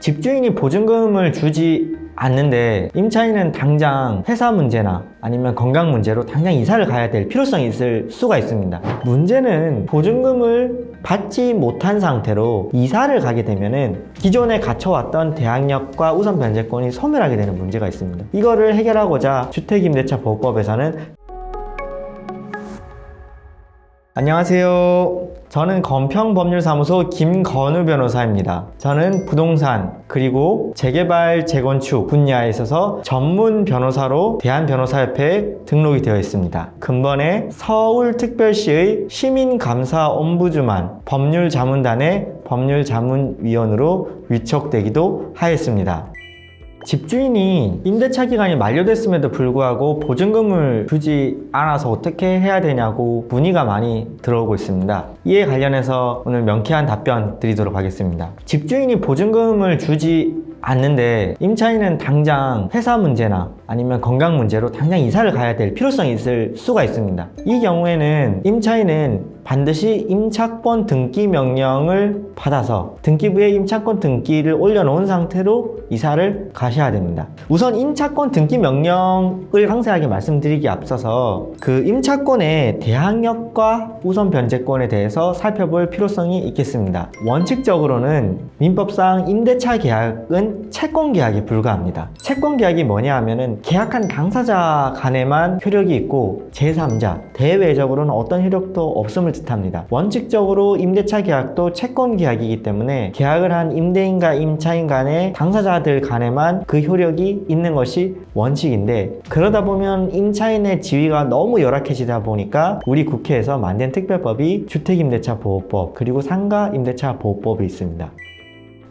집주인이 보증금을 주지 않는데 임차인은 당장 회사 문제나 아니면 건강 문제로 당장 이사를 가야 될 필요성이 있을 수가 있습니다. 문제는 보증금을 받지 못한 상태로 이사를 가게 되면은 기존에 갖춰왔던 대항력과 우선 변제권이 소멸하게 되는 문제가 있습니다. 이거를 해결하고자 주택임대차보호법에서는 안녕하세요. 저는 건평법률사무소 김건우 변호사입니다. 저는 부동산 그리고 재개발, 재건축 분야에 있어서 전문 변호사로 대한변호사협회에 등록이 되어 있습니다. 근본에 서울특별시의 시민감사옴부즈만 법률자문단의 법률자문위원으로 위촉되기도 하였습니다. 집주인이 임대차 기간이 만료됐음에도 불구하고 보증금을 주지 않아서 어떻게 해야 되냐고 문의가 많이 들어오고 있습니다. 이에 관련해서 오늘 명쾌한 답변 드리도록 하겠습니다. 집주인이 보증금을 주지 않는데 임차인은 당장 회사 문제나 아니면 건강 문제로 당장 이사를 가야 될 필요성이 있을 수가 있습니다. 이 경우에는 임차인은 반드시 임차권 등기 명령을 받아서 등기부에 임차권 등기를 올려놓은 상태로 이사를 가셔야 됩니다. 우선 임차권 등기 명령을 상세하게 말씀드리기 앞서서 그 임차권의 대항력과 우선 변제권에 대해서 살펴볼 필요성이 있겠습니다. 원칙적으로는 민법상 임대차 계약은 채권 계약에 불과합니다. 채권 계약이 뭐냐 하면은 계약한 당사자 간에만 효력이 있고 제3자, 대외적으로는 어떤 효력도 없음을 뜻합니다. 원칙적으로 임대차 계약도 채권 계약이기 때문에 계약을 한 임대인과 임차인 간의 당사자들 간에만 그 효력이 있는 것이 원칙인데, 그러다 보면 임차인의 지위가 너무 열악해지다 보니까 우리 국회에서 만든 특별법이 주택임대차보호법 그리고 상가임대차보호법이 있습니다.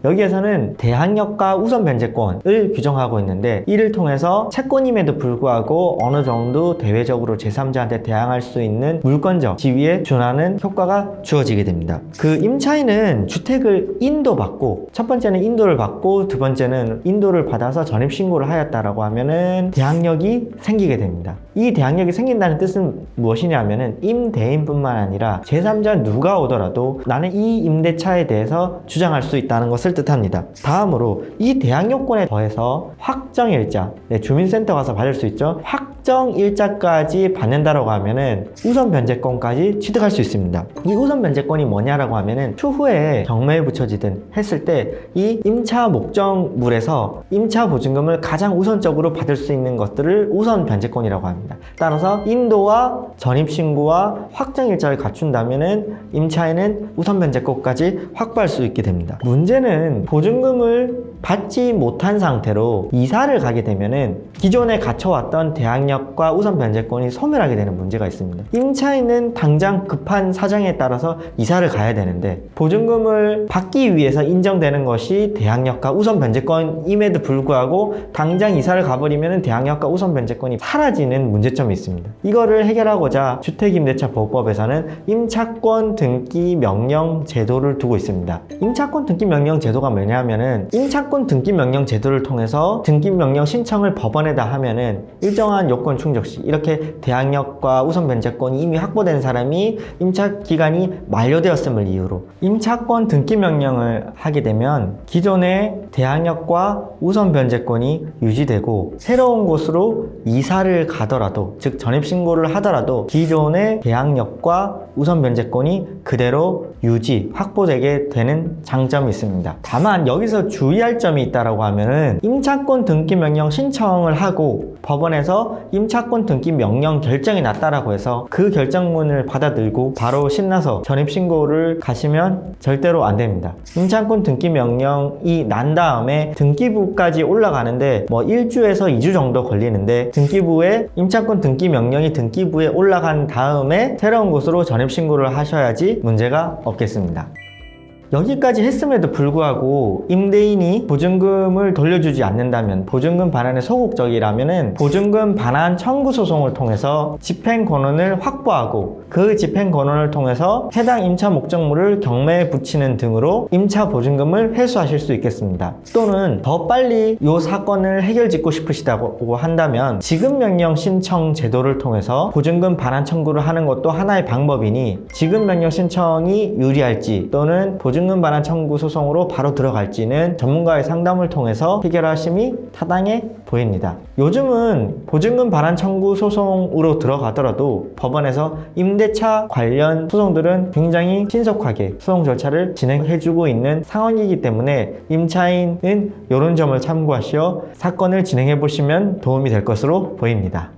여기에서는 대항력과 우선 변제권을 규정하고 있는데, 이를 통해서 채권임에도 불구하고 어느 정도 대외적으로 제3자한테 대항할 수 있는 물권적 지위에 준하는 효과가 주어지게 됩니다. 그 임차인은 주택을 인도받고, 첫 번째는 인도를 받고 두 번째는 인도를 받아서 전입신고를 하였다라고 하면은 대항력이 생기게 됩니다. 이 대항력이 생긴다는 뜻은 무엇이냐면은 임대인뿐만 아니라 제3자 누가 오더라도 나는 이 임대차에 대해서 주장할 수 있다는 것을 뜻합니다. 다음으로 이 대항력권에 더해서 확정일자, 주민센터 가서 받을 수 있죠. 확정일자까지 받는다라고 하면은 우선 변제권까지 취득할 수 있습니다. 이 우선 변제권이 뭐냐라고 하면은 추후에 경매에 붙여지든 했을 때 이 임차 목적물에서 임차 보증금을 가장 우선적으로 받을 수 있는 것들을 우선 변제권이라고 합니다. 따라서 인도와 전입신고와 확정일자를 갖춘다면은 임차인은 우선 변제권까지 확보할 수 있게 됩니다. 문제는 보증금을 받지 못한 상태로 이사를 가게 되면은 기존에 갖춰왔던 대항력과 우선 변제권이 소멸하게 되는 문제가 있습니다. 임차인은 당장 급한 사정에 따라서 이사를 가야 되는데 보증금을 받기 위해서 인정되는 것이 대항력과 우선 변제권임에도 불구하고 당장 이사를 가버리면 대항력과 우선 변제권이 사라지는 문제점이 있습니다. 이거를 해결하고자 주택임대차보호법에서는 임차권 등기 명령 제도를 두고 있습니다. 임차권 등기 명령 제도가 뭐냐면은 임차권 등기 명령 제도를 통해서 등기 명령 신청을 법원에다 하면은 일정한 요건 충족 시 이렇게 대항력과 우선 변제권이 이미 확보된 사람이 임차 기간이 만료되었음을 이유로 임차권 등기 명령을 하게 되면 기존의 대항력과 우선 변제권이 유지되고 새로운 곳으로 이사를 가더라도, 즉 전입신고를 하더라도 기존의 대항력과 우선 변제권이 그대로 유지, 확보되게 되는 장점이 있습니다. 다만 여기서 주의할 점이 있다라고 하면은 임차권 등기 명령 신청을 하고 법원에서 임차권 등기 명령 결정이 났다라고 해서 그 결정문을 받아들고 바로 신나서 전입신고를 가시면 절대로 안 됩니다. 임차권 등기 명령이 난 다음에 등기부까지 올라가는데 뭐 1주에서 2주 정도 걸리는데 등기부에 임차권 등기 명령이 등기부에 올라간 다음에 새로운 곳으로 전입신고를 하셔야지 문제가 없겠습니다. 여기까지 했음에도 불구하고 임대인이 보증금을 돌려주지 않는다면, 보증금 반환에 소극적이라면은 보증금 반환 청구 소송을 통해서 집행 권한을 확보하고 그 집행권원을 통해서 해당 임차 목적물을 경매에 붙이는 등으로 임차 보증금을 회수하실 수 있겠습니다. 또는 더 빨리 이 사건을 해결짓고 싶으시다고 한다면 지급명령 신청 제도를 통해서 보증금 반환 청구를 하는 것도 하나의 방법이니 지급명령 신청이 유리할지 또는 보증금 반환 청구 소송으로 바로 들어갈지는 전문가의 상담을 통해서 해결하심이 타당해 보입니다. 요즘은 보증금 반환 청구 소송으로 들어가더라도 법원에서 임대차 관련 소송들은 굉장히 신속하게 소송 절차를 진행해주고 있는 상황이기 때문에 임차인은 이런 점을 참고하시어 사건을 진행해 보시면 도움이 될 것으로 보입니다.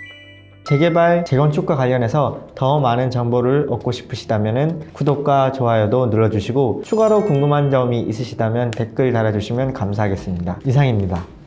재개발, 재건축과 관련해서 더 많은 정보를 얻고 싶으시다면 구독과 좋아요도 눌러주시고 추가로 궁금한 점이 있으시다면 댓글 달아주시면 감사하겠습니다. 이상입니다.